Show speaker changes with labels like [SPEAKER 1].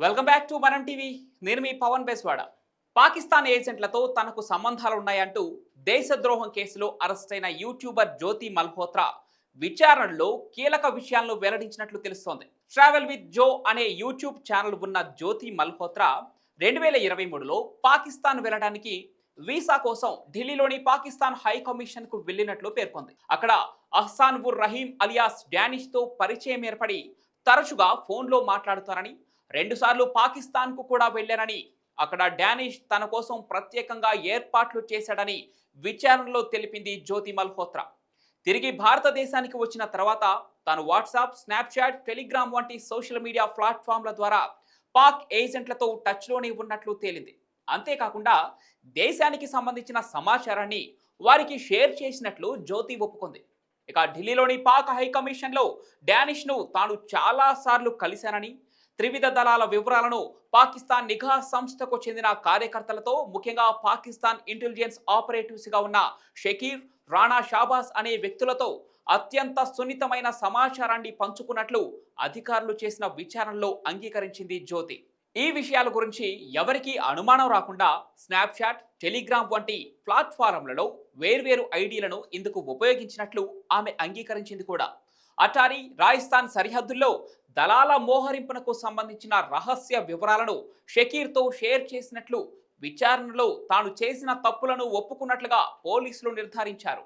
[SPEAKER 1] Welcome back to మనం TV. నేను మీ పవన్ బేస్వాడ. పాకిస్తాన్ ఏజెంట్లతో తనకు సంబంధాలున్నాయంటూ దేశద్రోహం కేసులో అరెస్ట్ అయిన యూట్యూబర్ జ్యోతి మల్హోత్రా విచారణలో కీలక విషయాలను వెల్లడించినట్లు తెలుస్తోంది. ట్రావెల్ విత్ జో అనే యూట్యూబ్ ఛానల్ ఉన్న జ్యోతి మల్హోత్రా 2023లో పాకిస్తాన్ వెళ్లడానికి వీసా కోసం ఢిల్లీలోని పాకిస్తాన్ హై కమిషన్ కు వెళ్లినట్లు పేర్కొంది. అక్కడ అహ్సాన్ ఉర్ రహీం అలియాస్ డానిష్ తో పరిచయం ఏర్పడి తరచుగా ఫోన్లో మాట్లాడుతారని, రెండుసార్లు పాకిస్తాన్కు కూడా వెళ్లారని, అక్కడ డానిష్ తన కోసం ప్రత్యేకంగా ఏర్పాట్లు చేశాడని విచారణలో తెలిపింది జ్యోతి మల్హోత్రా. తిరిగి భారతదేశానికి వచ్చిన తర్వాత తాను వాట్సాప్, స్నాప్చాట్, టెలిగ్రామ్ వంటి సోషల్ మీడియా ప్లాట్ఫామ్ల ద్వారా పాక్ ఏజెంట్లతో టచ్లోనే ఉన్నట్లు తేలింది. అంతేకాకుండా దేశానికి సంబంధించిన సమాచారాన్ని వారికి షేర్ చేసినట్లు జ్యోతి ఒప్పుకుంది. ఇక ఢిల్లీలోని పాక్ హై కమిషన్లో డానిష్ను తాను చాలాసార్లు కలిశానని, త్రివిధ దళాల వివరాలను పాకిస్తాన్ నిఘా సంస్థకు చెందిన కార్యకర్తలతో, ముఖ్యంగా పాకిస్తాన్ ఇంటెలిజెన్స్ ఆపరేటివ్స్గా ఉన్న షకీర్, రాణా షాబాస్ అనే వ్యక్తులతో అత్యంత సున్నితమైన సమాచారాన్ని పంచుకున్నట్లు అధికారులు చేసిన విచారణలో అంగీకరించింది జ్యోతి. ఈ విషయాల గురించి ఎవరికీ అనుమానం రాకుండా స్నాప్చాట్, టెలిగ్రామ్ వంటి ప్లాట్ఫారంలలో వేర్వేరు ఐడీలను ఇందుకు ఉపయోగించినట్లు ఆమె అంగీకరించింది కూడా. అటారీ, రాజస్థాన్ సరిహద్దుల్లో దళాల మోహరింపునకు సంబంధించిన రహస్య వివరాలను షకీర్తో షేర్ చేసినట్లు విచారణలో తాను చేసిన తప్పులను ఒప్పుకున్నట్లుగా పోలీసులు నిర్ధారించారు.